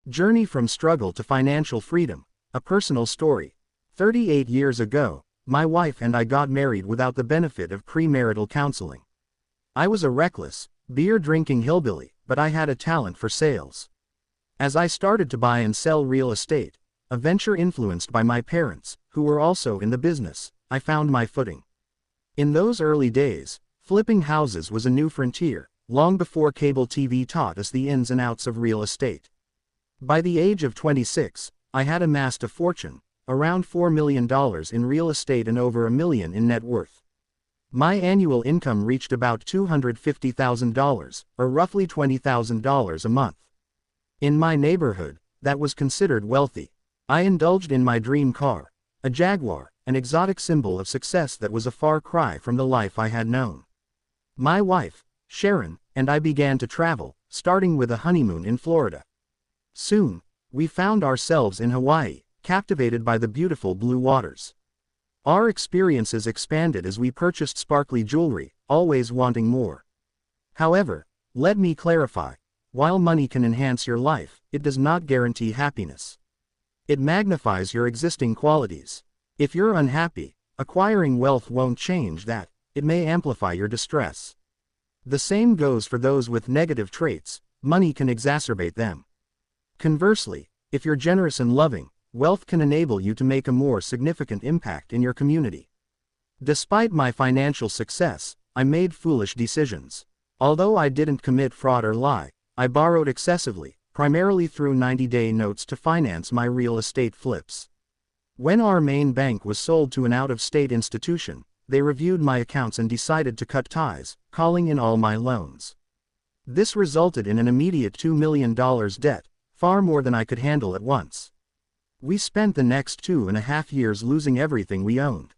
Journey from struggle to financial freedom, a personal story. 38 years ago, my wife and I got married without the benefit of pre-marital counseling. I was a reckless, beer-drinking hillbilly, but I had a talent for sales. As I started to buy and sell real estate, a venture influenced by my parents, who were also in the business, I found my footing. In those early days, flipping houses was a new frontier, long before cable TV taught us the ins and outs of real estate. By the age of 26, I had amassed a fortune, around $4 million in real estate and over $1 million in net worth. My annual income reached about $250,000, or roughly $20,000 a month. In my neighborhood, that was considered wealthy. I indulged in my dream car, a Jaguar, an exotic symbol of success that was a far cry from the life I had known. My wife, Sharon, and I began to travel, starting with a honeymoon in Florida. Soon, we found ourselves in Hawaii, captivated by the beautiful blue waters. Our experiences expanded as we purchased sparkly jewelry, always wanting more. However, let me clarify, while money can enhance your life, it does not guarantee happiness. It magnifies your existing qualities. If you're unhappy, acquiring wealth won't change that, it may amplify your distress. The same goes for those with negative traits, money can exacerbate them. Conversely, if you're generous and loving, wealth can enable you to make a more significant impact in your community. Despite my financial success, I made foolish decisions. Although I didn't commit fraud or lie, I borrowed excessively, primarily through 90-day notes to finance my real estate flips. When our main bank was sold to an out-of-state institution, they reviewed my accounts and decided to cut ties, calling in all my loans. This resulted in an immediate $2 million debt, far more than I could handle at once. We spent the next 2.5 years losing everything we owned.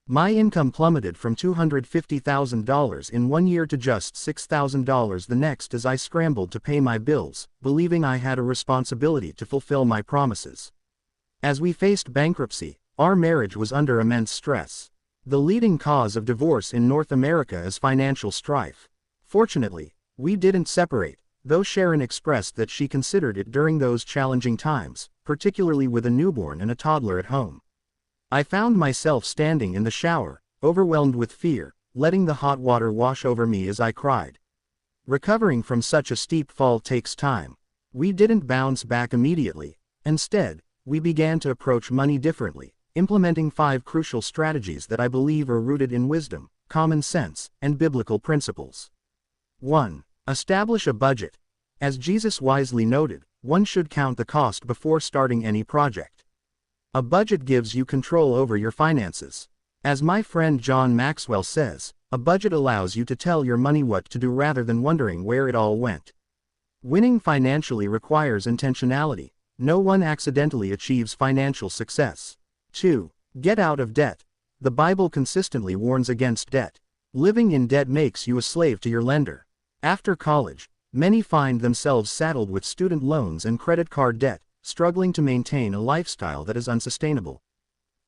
My income plummeted from $250,000 in 1 year to just $6,000 the next as I scrambled to pay my bills, believing I had a responsibility to fulfill my promises. As we faced bankruptcy, our marriage was under immense stress. The leading cause of divorce in North America is financial strife. Fortunately, we didn't separate, though Sharon expressed that she considered it during those challenging times, particularly with a newborn and a toddler at home. I found myself standing in the shower, overwhelmed with fear, letting the hot water wash over me as I cried. Recovering from such a steep fall takes time. We didn't bounce back immediately. Instead, we began to approach money differently, implementing 5 crucial strategies that I believe are rooted in wisdom, common sense, and biblical principles. 1. Establish a budget. As Jesus wisely noted, one should count the cost before starting any project. A budget gives you control over your finances. As my friend John Maxwell says, a budget allows you to tell your money what to do rather than wondering where it all went. Winning financially requires intentionality. No one accidentally achieves financial success. 2. Get out of debt. The Bible consistently warns against debt. Living in debt makes you a slave to your lender. After college, many find themselves saddled with student loans and credit card debt, struggling to maintain a lifestyle that is unsustainable.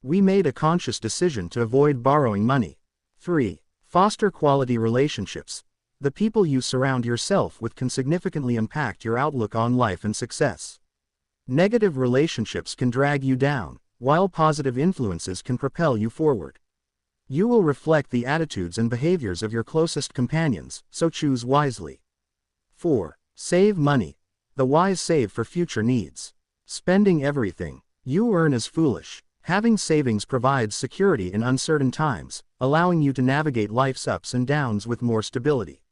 We made a conscious decision to avoid borrowing money. 3. Foster quality relationships. The people you surround yourself with can significantly impact your outlook on life and success. Negative relationships can drag you down, while positive influences can propel you forward. You will reflect the attitudes and behaviors of your closest companions, so choose wisely. 4. Save money. The wise save for future needs. Spending everything you earn is foolish. Having savings provides security in uncertain times, allowing you to navigate life's ups and downs with more stability.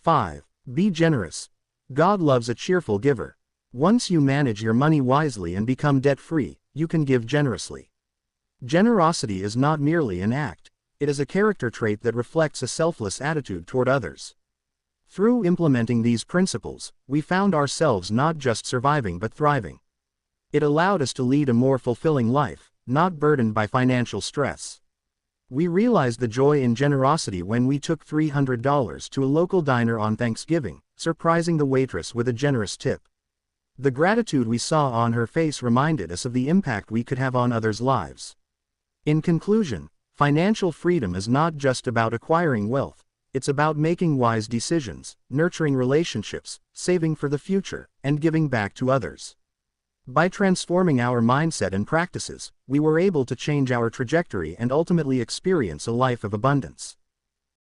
5. Be generous. God loves a cheerful giver. Once you manage your money wisely and become debt-free, you can give generously. Generosity is not merely an act, it is a character trait that reflects a selfless attitude toward others. Through implementing these principles, we found ourselves not just surviving but thriving. It allowed us to lead a more fulfilling life, not burdened by financial stress. We realized the joy in generosity when we took $300 to a local diner on Thanksgiving, surprising the waitress with a generous tip. The gratitude we saw on her face reminded us of the impact we could have on others' lives. In conclusion, financial freedom is not just about acquiring wealth, It's about making wise decisions, nurturing relationships, saving for the future, and giving back to others. By transforming our mindset and practices, we were able to change our trajectory and ultimately experience a life of abundance.